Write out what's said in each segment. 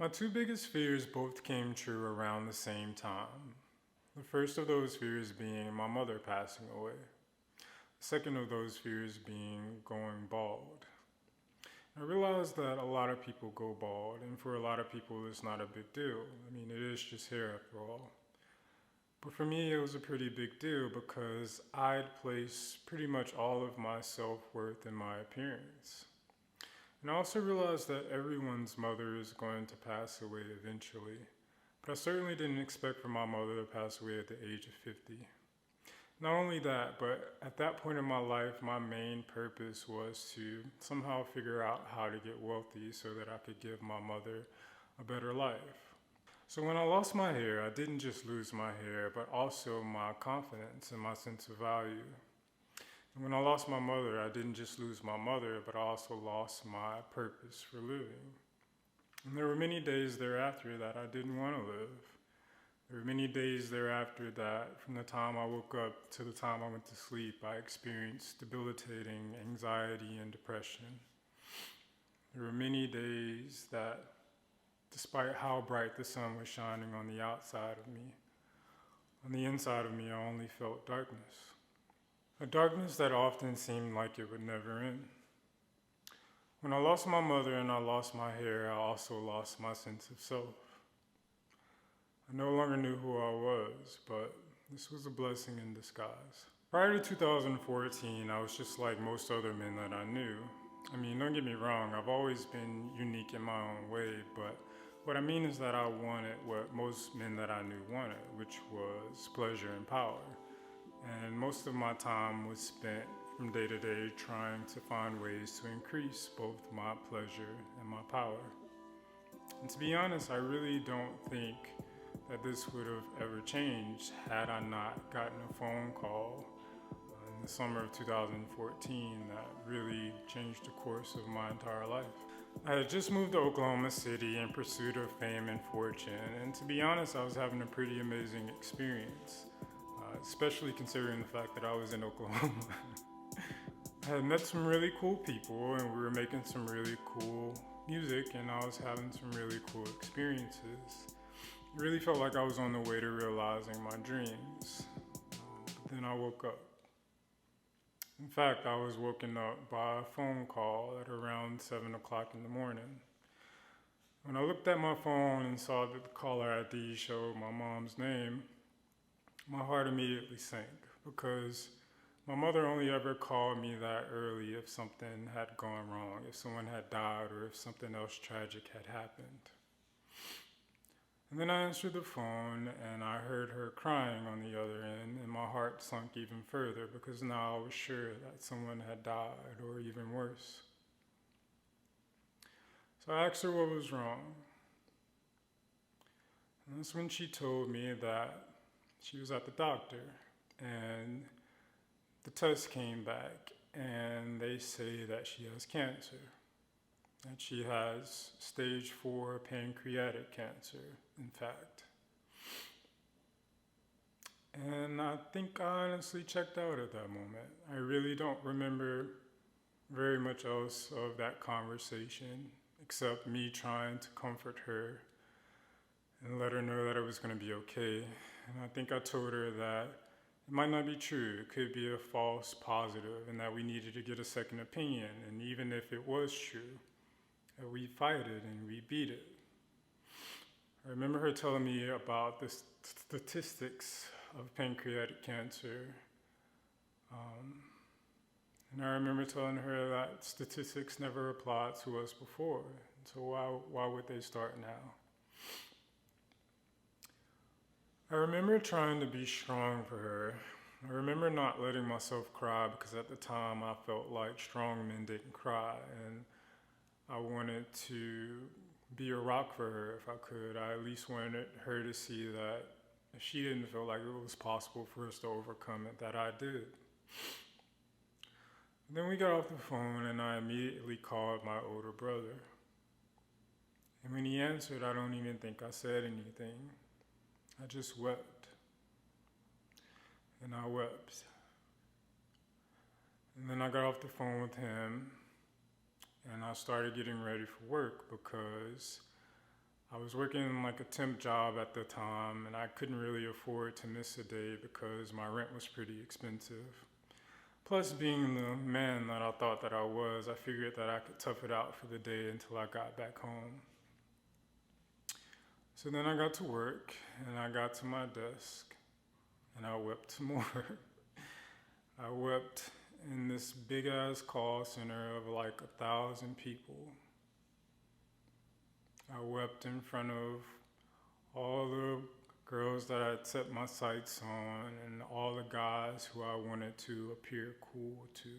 My two biggest fears both came true around the same time. The first of those fears being my mother passing away. The second of those fears being going bald. I realized that a lot of people go bald, and for a lot of people it's not a big deal. I mean, it is just hair after all. But for me, it was a pretty big deal because I'd place pretty much all of my self-worth in my appearance. And I also realized that everyone's mother is going to pass away eventually. But I certainly didn't expect for my mother to pass away at the age of 50. Not only that, but at that point in my life, my main purpose was to somehow figure out how to get wealthy so that I could give my mother a better life. So when I lost my hair, I didn't just lose my hair, but also my confidence and my sense of value. And when I lost my mother, I didn't just lose my mother, but I also lost my purpose for living. And there were many days thereafter that I didn't want to live. There were many days thereafter that from the time I woke up to the time I went to sleep, I experienced debilitating anxiety and depression. There were many days that, despite how bright the sun was shining on the outside of me, on the inside of me, I only felt darkness. A darkness that often seemed like it would never end. When I lost my mother and I lost my hair, I also lost my sense of self. I no longer knew who I was, but this was a blessing in disguise. Prior to 2014, I was just like most other men that I knew. I mean, don't get me wrong, I've always been unique in my own way, but what I mean is that I wanted what most men that I knew wanted, which was pleasure and power. And most of my time was spent from day to day trying to find ways to increase both my pleasure and my power. And to be honest, I really don't think that this would have ever changed had I not gotten a phone call in the summer of 2014 that really changed the course of my entire life. I had just moved to Oklahoma City in pursuit of fame and fortune, and to be honest, I was having a pretty amazing experience, especially considering the fact that I was in Oklahoma. I had met some really cool people, and we were making some really cool music, and I was having some really cool experiences. It really felt like I was on the way to realizing my dreams. But then I woke up. In fact, I was woken up by a phone call at around 7 o'clock in the morning. When I looked at my phone and saw that the caller ID showed my mom's name, my heart immediately sank because my mother only ever called me that early if something had gone wrong, if someone had died, or if something else tragic had happened. And then I answered the phone and I heard her crying on the other end, and my heart sunk even further because now I was sure that someone had died, or even worse. So I asked her what was wrong. And that's when she told me that she was at the doctor and the test came back and they say that she has cancer. That she has stage 4 pancreatic cancer, in fact. And I think I honestly checked out at that moment. I really don't remember very much else of that conversation, except me trying to comfort her and let her know that it was going to be okay. And I think I told her that it might not be true, it could be a false positive, and that we needed to get a second opinion. And even if it was true, we fight it and we beat it. I remember her telling me about the statistics of pancreatic cancer. And I remember telling her that statistics never applied to us before. So why would they start now? I remember trying to be strong for her. I remember not letting myself cry because at the time I felt like strong men didn't cry, and I wanted to be a rock for her if I could. I at least wanted her to see that if she didn't feel like it was possible for us to overcome it, that I did. Then we got off the phone and I immediately called my older brother. And when he answered, I don't even think I said anything. I just wept. And I wept. And then I got off the phone with him and I started getting ready for work because I was working like a temp job at the time, and I couldn't really afford to miss a day because my rent was pretty expensive. Plus, being the man that I thought that I was, I figured that I could tough it out for the day until I got back home. So then I got to work, and I got to my desk, and I wept some more. I wept in this big ass call center of like 1,000 people. I wept in front of all the girls that I'd set my sights on and all the guys who I wanted to appear cool to.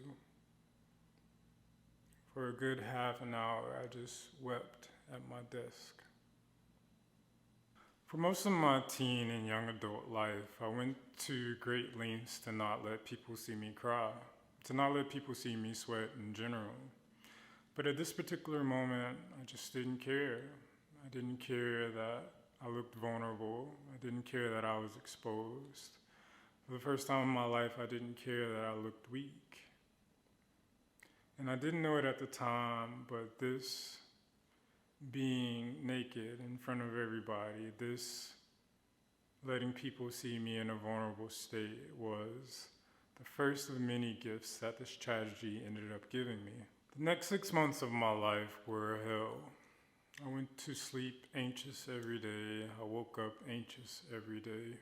For a good half an hour, I just wept at my desk. For most of my teen and young adult life, I went to great lengths to not let people see me cry, to not let people see me sweat in general. But at this particular moment, I just didn't care. I didn't care that I looked vulnerable. I didn't care that I was exposed. For the first time in my life, I didn't care that I looked weak. And I didn't know it at the time, but this being naked in front of everybody, this letting people see me in a vulnerable state was the first of many gifts that this tragedy ended up giving me. The next 6 months of my life were hell. I went to sleep anxious every day. I woke up anxious every day.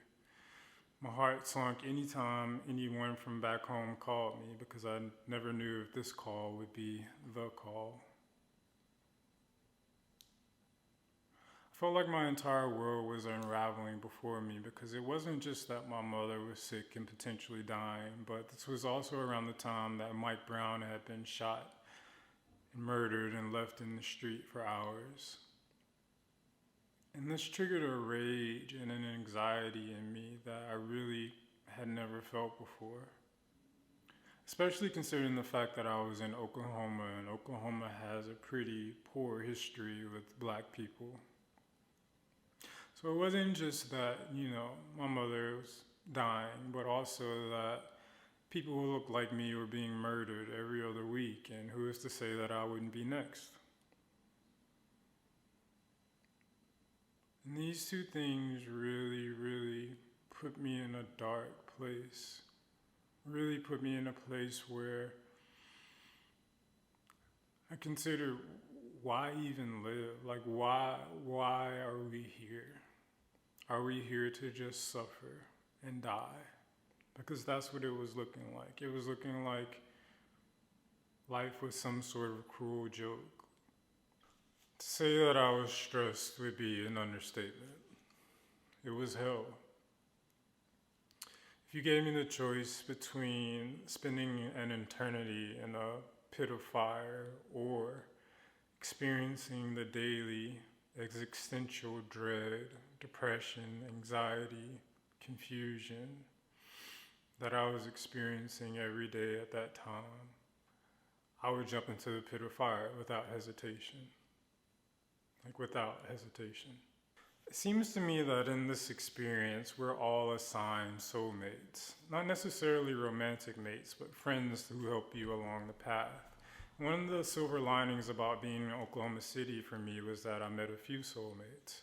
My heart sunk anytime anyone from back home called me because I never knew if this call would be the call. I felt like my entire world was unraveling before me because it wasn't just that my mother was sick and potentially dying, but this was also around the time that Mike Brown had been shot and murdered and left in the street for hours. And this triggered a rage and an anxiety in me that I really had never felt before. Especially considering the fact that I was in Oklahoma, and Oklahoma has a pretty poor history with black people. So it wasn't just that, my mother was dying, but also that people who looked like me were being murdered every other week, and who is to say that I wouldn't be next? And these two things really, really put me in a dark place. Really put me in a place where I considered, why even live? Like, why are we here? Are we here to just suffer and die? Because that's what it was looking like. It was looking like life was some sort of cruel joke. To say that I was stressed would be an understatement. It was hell. If you gave me the choice between spending an eternity in a pit of fire or experiencing the daily existential dread, depression, anxiety, confusion that I was experiencing every day at that time, I would jump into the pit of fire without hesitation. Like, without hesitation. It seems to me that in this experience, we're all assigned soulmates. Not necessarily romantic mates, but friends who help you along the path. One of the silver linings about being in Oklahoma City for me was that I met a few soulmates.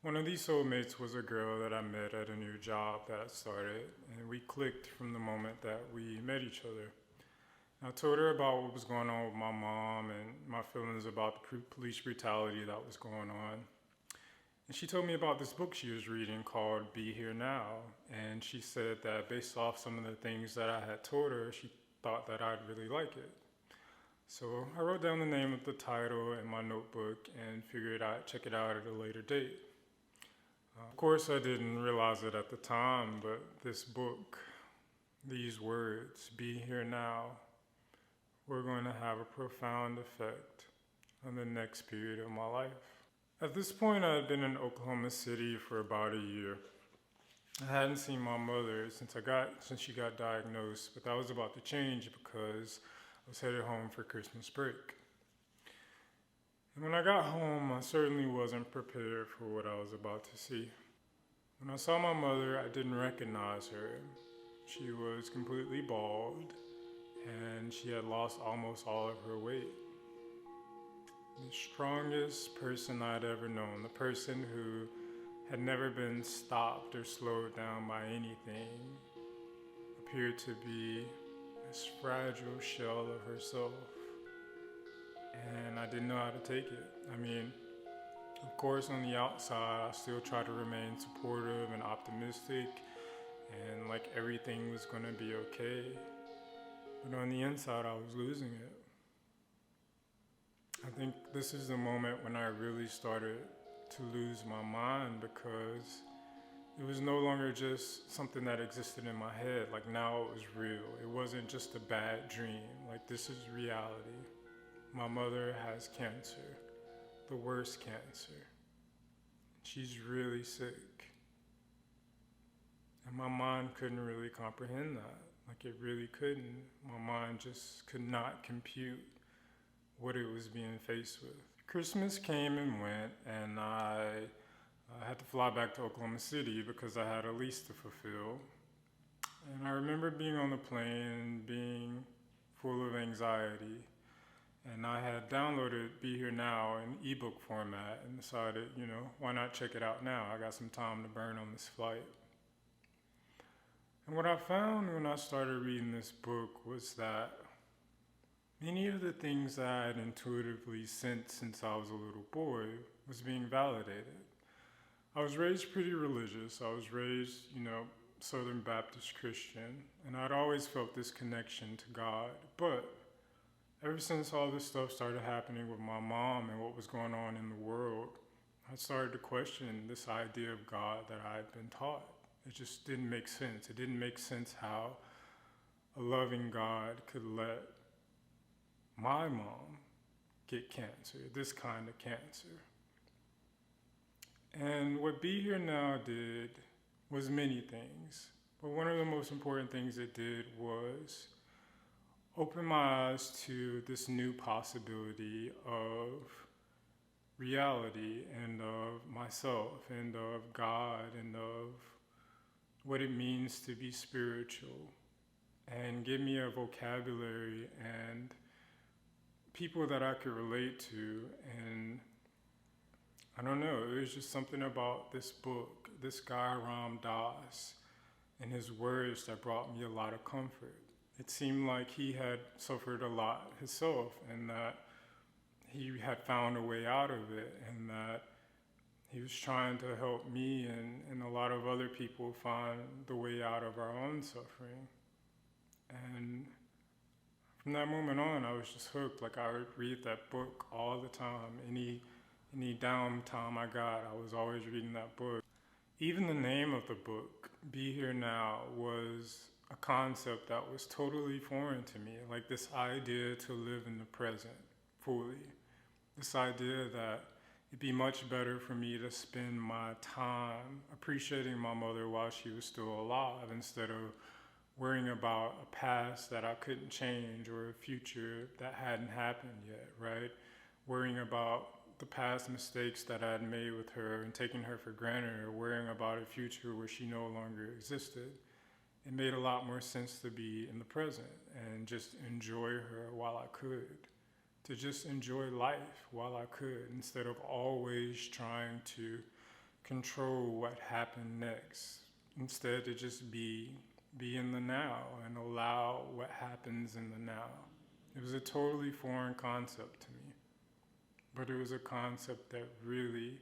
One of these soulmates was a girl that I met at a new job that I started, and we clicked from the moment that we met each other. I told her about what was going on with my mom and my feelings about the police brutality that was going on. And she told me about this book she was reading called Be Here Now. And she said that based off some of the things that I had told her, she thought that I'd really like it. So I wrote down the name of the title in my notebook and figured I'd check it out at a later date. Of course, I didn't realize it at the time, but this book, these words, Be Here Now, were going to have a profound effect on the next period of my life. At this point, I had been in Oklahoma City for about a year. I hadn't seen my mother since she got diagnosed, but that was about to change because I was headed home for Christmas break. And when I got home, I certainly wasn't prepared for what I was about to see. When I saw my mother, I didn't recognize her. She was completely bald, and she had lost almost all of her weight. The strongest person I'd ever known, the person who had never been stopped or slowed down by anything, appeared to be this fragile shell of herself. And I didn't know how to take it. I mean, of course, on the outside, I still try to remain supportive and optimistic and like everything was going to be okay. But on the inside, I was losing it. I think this is the moment when I really started to lose my mind because it was no longer just something that existed in my head. Like now it was real. It wasn't just a bad dream. Like this is reality. My mother has cancer, the worst cancer. She's really sick. And my mind couldn't really comprehend that. Like it really couldn't. My mind just could not compute what it was being faced with. Christmas came and went, and I had to fly back to Oklahoma City because I had a lease to fulfill. And I remember being on the plane, being full of anxiety, and I had downloaded Be Here Now in ebook format and decided, why not check it out now? I got some time to burn on this flight. And what I found when I started reading this book was that many of the things that I had intuitively sensed since I was a little boy was being validated. I was raised pretty religious. I was raised, Southern Baptist Christian, and I'd always felt this connection to God. But ever since all this stuff started happening with my mom and what was going on in the world, I started to question this idea of God that I had been taught. It just didn't make sense. It didn't make sense how a loving God could let my mom get cancer, this kind of cancer. And what Be Here Now did was many things, but one of the most important things it did was open my eyes to this new possibility of reality and of myself and of God and of what it means to be spiritual, and give me a vocabulary and people that I could relate to. And I don't know, it was just something about this book, this guy Ram Dass, and his words that brought me a lot of comfort. It seemed like he had suffered a lot himself, and that he had found a way out of it, and that he was trying to help me and a lot of other people find the way out of our own suffering. And from that moment on, I was just hooked. Like I would read that book all the time. Any downtime I got, I was always reading that book. Even the name of the book, Be Here Now, was a concept that was totally foreign to me. Like this idea to live in the present fully. This idea that it'd be much better for me to spend my time appreciating my mother while she was still alive instead of worrying about a past that I couldn't change or a future that hadn't happened yet, right? Worrying about the past mistakes that I had made with her and taking her for granted, or worrying about a future where she no longer existed. It made a lot more sense to be in the present and just enjoy her while I could. To just enjoy life while I could, instead of always trying to control what happened next. Instead, to just be in the now and allow what happens in the now. It was a totally foreign concept to me, but it was a concept that really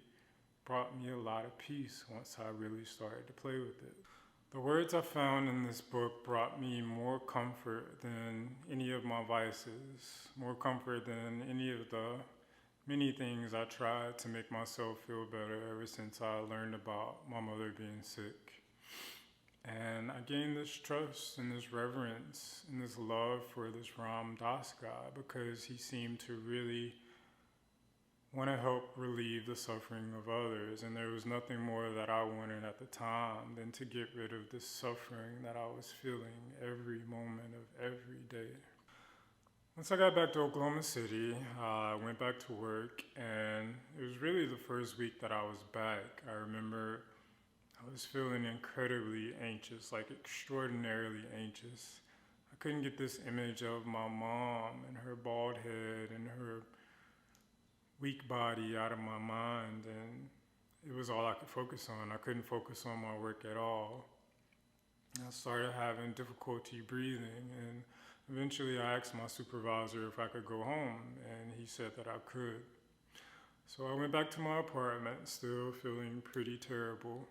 brought me a lot of peace once I really started to play with it. The words I found in this book brought me more comfort than any of my vices, more comfort than any of the many things I tried to make myself feel better ever since I learned about my mother being sick. And I gained this trust and this reverence and this love for this Ram Dass guy because he seemed to really want to help relieve the suffering of others, and there was nothing more that I wanted at the time than to get rid of the suffering that I was feeling every moment of every day. Once I got back to Oklahoma City, I went back to work, and it was really the first week that I was back. I remember I was feeling incredibly anxious, like extraordinarily anxious. I couldn't get this image of my mom and her bald head and her weak body out of my mind, and it was all I could focus on. I couldn't focus on my work at all. I started having difficulty breathing, and eventually I asked my supervisor if I could go home, and he said that I could. So I went back to my apartment, still feeling pretty terrible.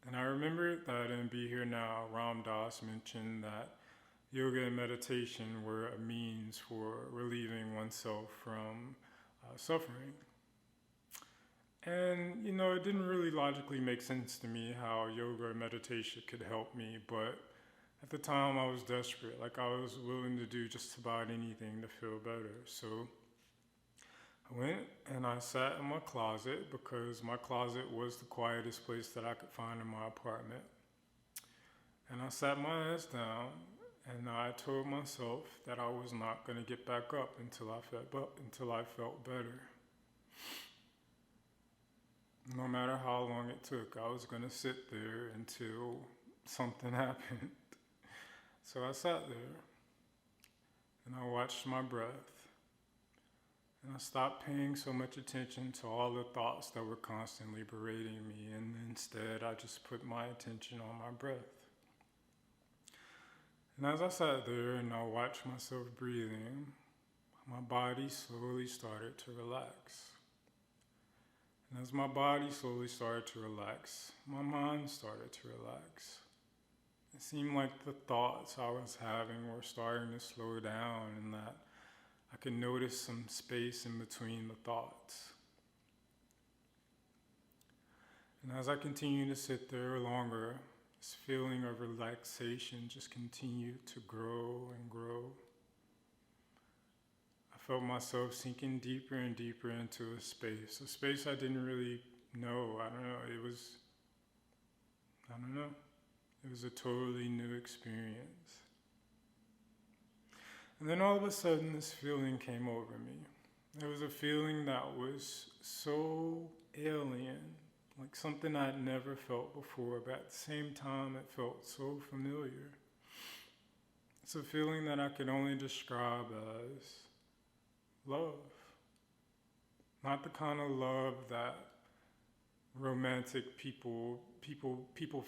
And I remember that in Be Here Now, Ram Dass mentioned that yoga and meditation were a means for relieving oneself from suffering. And, it didn't really logically make sense to me how yoga or meditation could help me, but at the time I was desperate. Like, I was willing to do just about anything to feel better. So I went and I sat in my closet because my closet was the quietest place that I could find in my apartment. And I sat my ass down and I told myself that I was not going to get back up until I felt better. No matter how long it took, I was going to sit there until something happened. So I sat there and I watched my breath. And I stopped paying so much attention to all the thoughts that were constantly berating me, and instead I just put my attention on my breath. And as I sat there and I watched myself breathing, my body slowly started to relax. And as my body slowly started to relax, my mind started to relax. It seemed like the thoughts I was having were starting to slow down, and that I could notice some space in between the thoughts. And as I continued to sit there longer, this feeling of relaxation just continued to grow and grow. I felt myself sinking deeper and deeper into a space I didn't really know. I don't know. It was a totally new experience. And then all of a sudden, this feeling came over me. It was a feeling that was so alien, like something I'd never felt before, but at the same time, it felt so familiar. It's a feeling that I could only describe as love. Not the kind of love that romantic people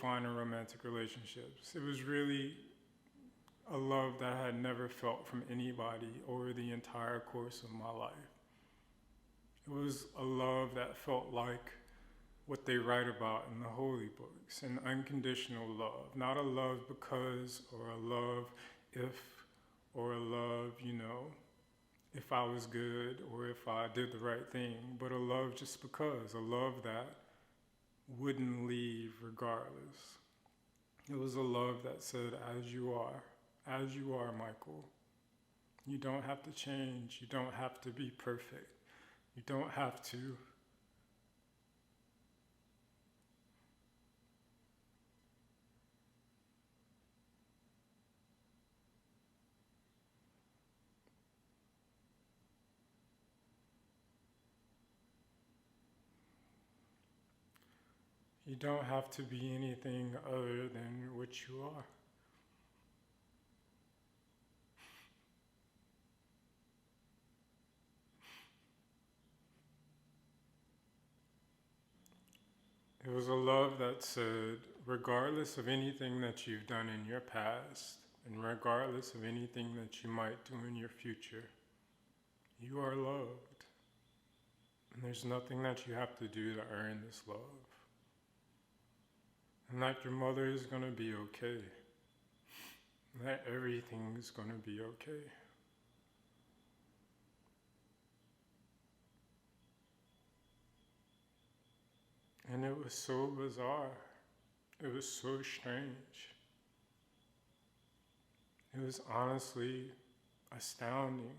find in romantic relationships. It was really a love that I had never felt from anybody over the entire course of my life. It was a love that felt like what they write about in the holy books, an unconditional love, not a love because, or a love if, or a love, if I was good or if I did the right thing, but a love just because, a love that wouldn't leave regardless. It was a love that said, as you are, Michael. You don't have to change. You don't have to be perfect. You don't have to. You don't have to be anything other than what you are. It was a love that said, regardless of anything that you've done in your past, and regardless of anything that you might do in your future, you are loved. And there's nothing that you have to do to earn this love. And that your mother is going to be okay. And that everything is going to be okay. And it was so bizarre. It was so strange. It was honestly astounding.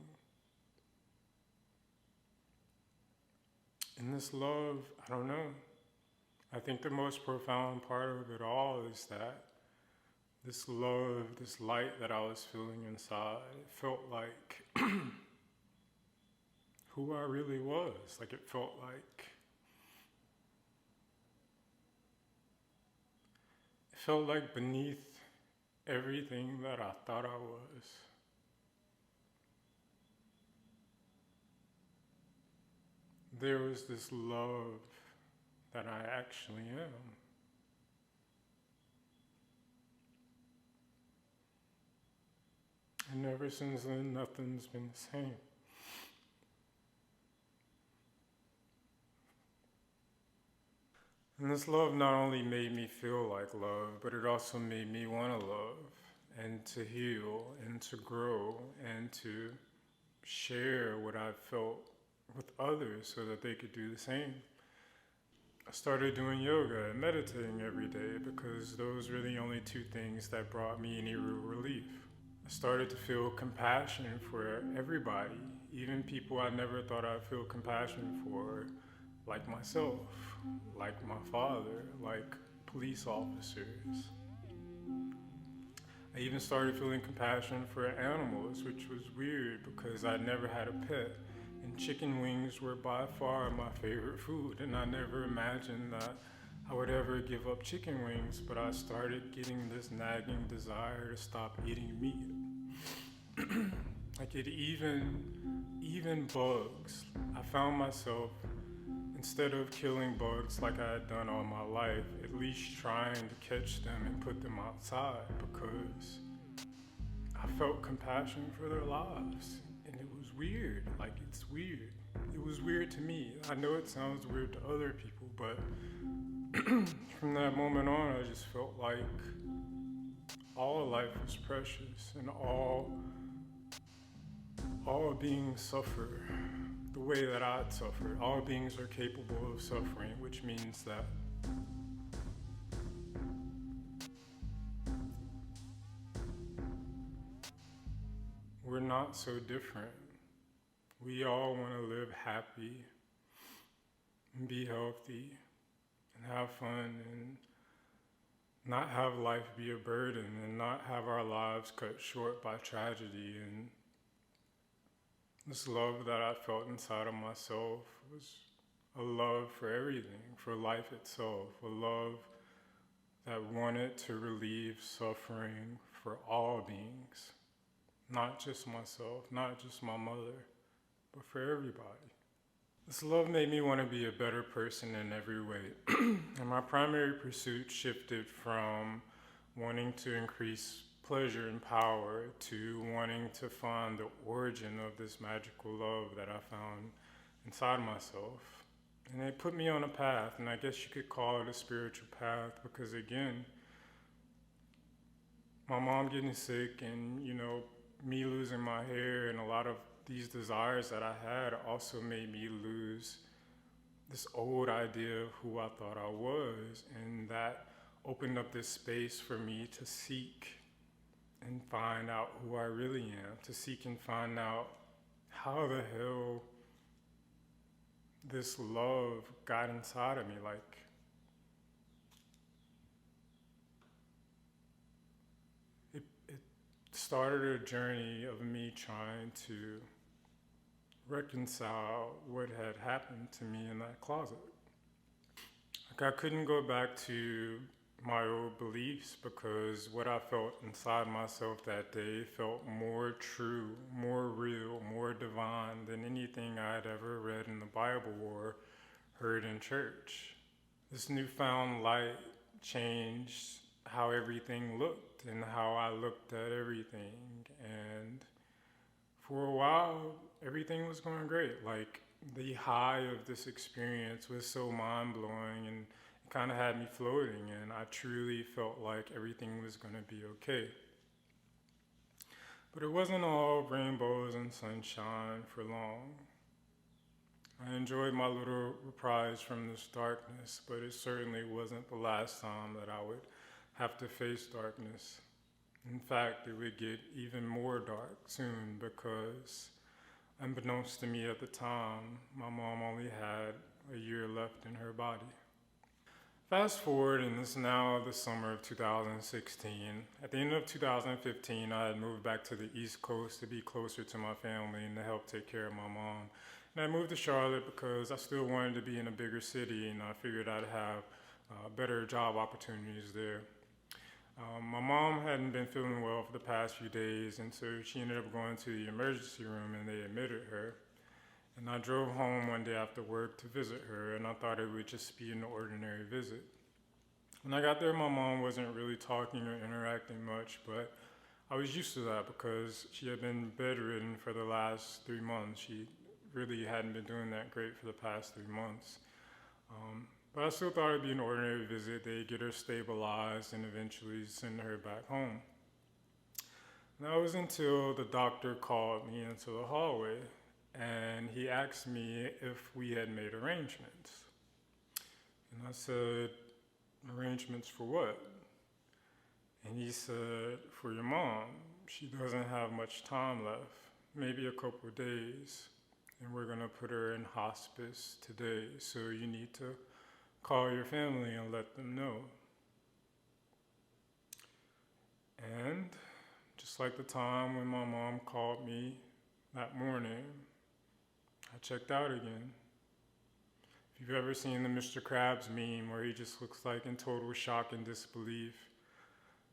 And this love, I don't know. I think the most profound part of it all is that this love, this light that I was feeling inside, it felt like who I really was. Like it felt like beneath everything that I thought I was. there was this love that I actually am. And ever since then, nothing's been the same. And this love not only made me feel like love, but it also made me want to love and to heal and to grow and to share what I felt with others so that they could do the same. I started doing yoga and meditating every day because those were the only two things that brought me any real relief. I started to feel compassion for everybody, even people I never thought I'd feel compassion for, like myself, like my father, like police officers. I even started feeling compassion for animals, which was weird because I never had a pet. And chicken wings were by far my favorite food, and I never imagined that I would ever give up chicken wings, but I started getting this nagging desire to stop eating meat. Like it even bugs. I found myself, instead of killing bugs like I had done all my life, at least trying to catch them and put them outside because I felt compassion for their lives. And it was weird. Like, it's weird. It was weird to me. I know it sounds weird to other people, but from that moment on, I just felt like all life was precious and all beings suffer the way that I'd suffered. All beings are capable of suffering, which means that we're not so different. We all want to live happy and be healthy and have fun and not have life be a burden and not have our lives cut short by tragedy. And this love that I felt inside of myself was a love for everything, for life itself, a love that wanted to relieve suffering for all beings, not just myself, not just my mother, but for everybody. This love made me want to be a better person in every way. And my primary pursuit shifted from wanting to increase pleasure and power to wanting to find the origin of this magical love that I found inside myself. And it put me on a path, and I guess you could call it a spiritual path because, again, my mom getting sick and, me losing my hair and a lot of these desires that I had also made me lose this old idea of who I thought I was, and that opened up this space for me to seek and find out who I really am, to seek and find out how the hell this love got inside of me. Like, it started a journey of me trying to reconcile what had happened to me in that closet. Like, I couldn't go back to my old beliefs because what I felt inside myself that day felt more true, more real, more divine than anything I had ever read in the Bible or heard in church. This newfound light changed how everything looked and how I looked at everything. And for a while, everything was going great. Like, the high of this experience was so mind-blowing and it kind of had me floating, and I truly felt like everything was going to be okay. But it wasn't all rainbows and sunshine for long. I enjoyed my little reprise from this darkness, but it certainly wasn't the last time that I would have to face darkness. In fact, it would get even more dark soon because, unbeknownst to me at the time, my mom only had a year left in her body. Fast forward, and it's now the summer of 2016. At the end of 2015, I had moved back to the East Coast to be closer to my family and to help take care of my mom. And I moved to Charlotte because I still wanted to be in a bigger city, and I figured I'd have better job opportunities there. My mom hadn't been feeling well for the past few days, and so she ended up going to the emergency room, and they admitted her. And I drove home one day after work to visit her, and I thought it would just be an ordinary visit. When I got there, my mom wasn't really talking or interacting much, but I was used to that because she had been bedridden for the last 3 months. She really hadn't been doing that great for the past 3 months. But I still thought it'd be an ordinary visit. They'd get her stabilized and eventually send her back home. And that was until the doctor called me into the hallway and he asked me if we had made arrangements. And I said, arrangements for what? And he said, for your mom. She doesn't have much time left, maybe a couple of days. And we're going to put her in hospice today. So you need to call your family and let them know. And just like the time when my mom called me that morning, I checked out again. If you've ever seen the Mr. Krabs meme where he just looks like in total shock and disbelief,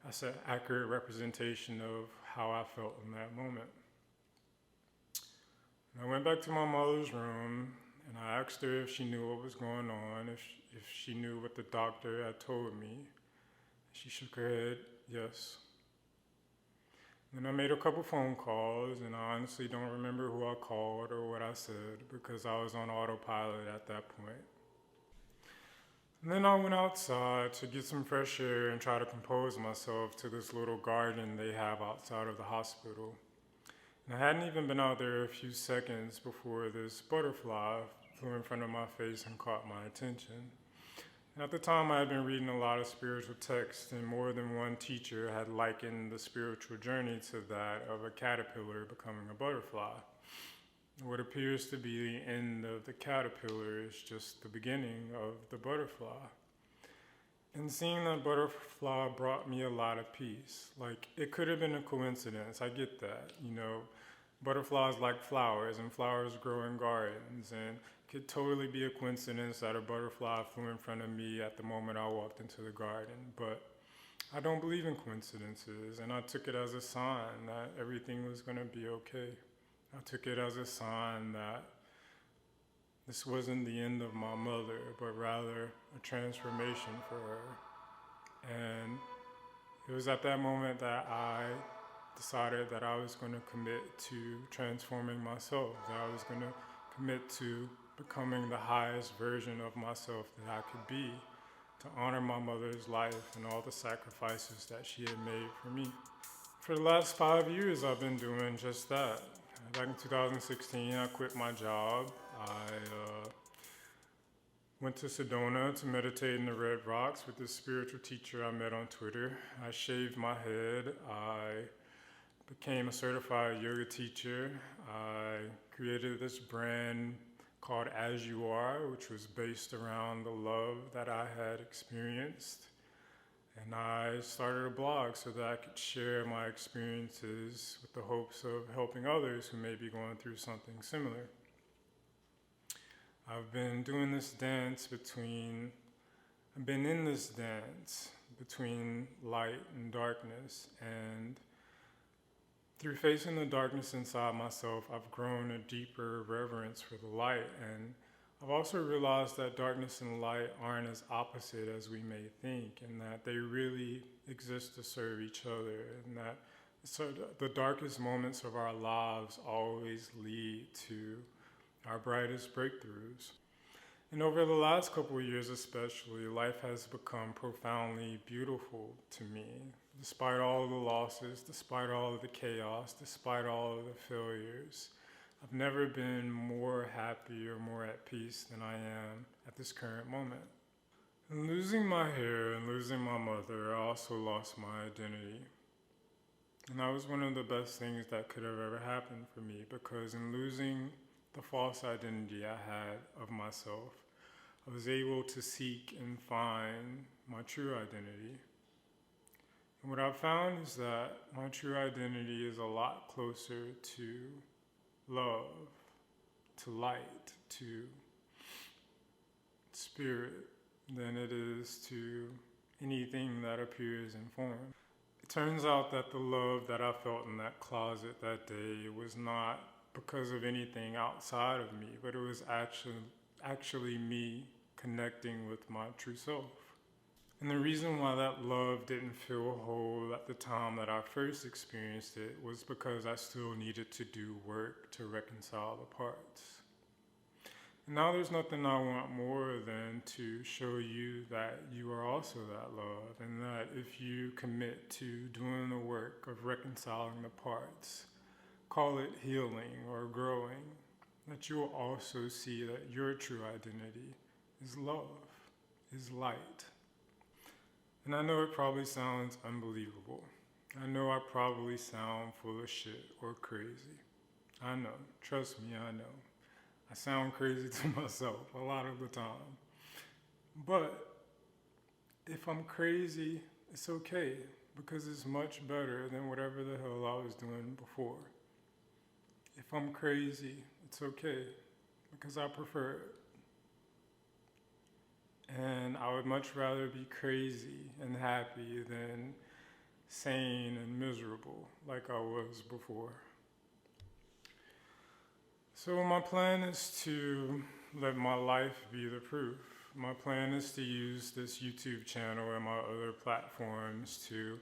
that's an accurate representation of how I felt in that moment. And I went back to my mother's room and I asked her if she knew what was going on, if she knew what the doctor had told me. She shook her head, yes. Then I made a couple phone calls, and I honestly don't remember who I called or what I said because I was on autopilot at that point. And then I went outside to get some fresh air and try to compose myself to this little garden they have outside of the hospital. And I hadn't even been out there a few seconds before this butterfly flew in front of my face and caught my attention. At the time, I had been reading a lot of spiritual texts, and more than one teacher had likened the spiritual journey to that of a caterpillar becoming a butterfly. What appears to be the end of the caterpillar is just the beginning of the butterfly. And seeing that butterfly brought me a lot of peace. Like, it could have been a coincidence, I get that. You know, butterflies like flowers, and flowers grow in gardens, and could totally be a coincidence that a butterfly flew in front of me at the moment I walked into the garden. But I don't believe in coincidences, and I took it as a sign that everything was going to be okay. I took it as a sign that this wasn't the end of my mother, but rather a transformation for her. And it was at that moment that I decided that I was going to commit to transforming myself, that I was going to commit to becoming the highest version of myself that I could be, to honor my mother's life and all the sacrifices that she had made for me. For the last 5 years, I've been doing just that. Back in 2016, I quit my job. I went to Sedona to meditate in the Red Rocks with this spiritual teacher I met on Twitter. I shaved my head. I became a certified yoga teacher. I created this brand called As You Are, which was based around the love that I had experienced. And I started a blog so that I could share my experiences with the hopes of helping others who may be going through something similar. I've been in this dance between light and darkness, and through facing the darkness inside myself, I've grown a deeper reverence for the light, and I've also realized that darkness and light aren't as opposite as we may think, and that they really exist to serve each other, and that the darkest moments of our lives always lead to our brightest breakthroughs. And over the last couple of years especially, life has become profoundly beautiful to me. Despite all of the losses, despite all of the chaos, despite all of the failures, I've never been more happy or more at peace than I am at this current moment. In losing my hair and losing my mother, I also lost my identity. And that was one of the best things that could have ever happened for me, because in losing the false identity I had of myself, I was able to seek and find my true identity. And what I've found is that my true identity is a lot closer to love, to light, to spirit, than it is to anything that appears in form. It turns out that the love that I felt in that closet that day was not because of anything outside of me, but it was actually me connecting with my true self. And the reason why that love didn't feel whole at the time that I first experienced it was because I still needed to do work to reconcile the parts. And now there's nothing I want more than to show you that you are also that love, and that if you commit to doing the work of reconciling the parts, call it healing or growing, that you will also see that your true identity is love, is light. And I know it probably sounds unbelievable. I know I probably sound full of shit or crazy. I know, trust me, I know. I sound crazy to myself a lot of the time. But if I'm crazy, it's okay, because it's much better than whatever the hell I was doing before. If I'm crazy, it's okay, because I prefer it. And I would much rather be crazy and happy than sane and miserable like I was before. So my plan is to let my life be the proof. My plan is to use this YouTube channel and my other platforms to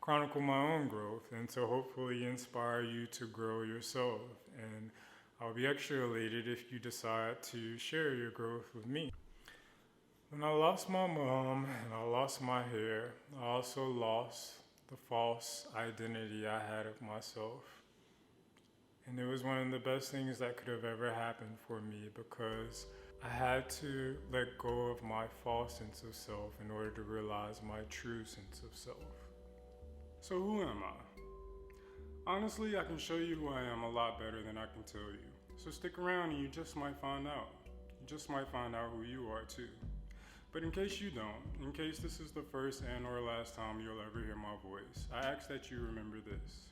chronicle my own growth and to hopefully inspire you to grow yourself. And I'll be extra elated if you decide to share your growth with me. When I lost my mom and I lost my hair, I also lost the false identity I had of myself. And it was one of the best things that could have ever happened for me, because I had to let go of my false sense of self in order to realize my true sense of self. So who am I? Honestly, I can show you who I am a lot better than I can tell you. So stick around and you just might find out. You just might find out who you are too. But in case you don't, in case this is the first and or last time you'll ever hear my voice, I ask that you remember this.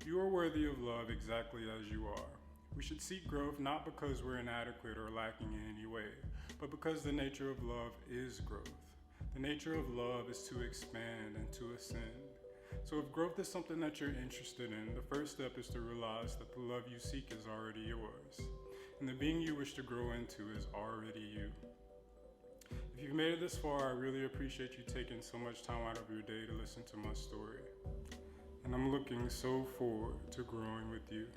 You are worthy of love exactly as you are. We should seek growth not because we're inadequate or lacking in any way, but because the nature of love is growth. The nature of love is to expand and to ascend. So if growth is something that you're interested in, the first step is to realize that the love you seek is already yours, and the being you wish to grow into is already you. If you've made it this far, I really appreciate you taking so much time out of your day to listen to my story. And I'm looking so forward to growing with you.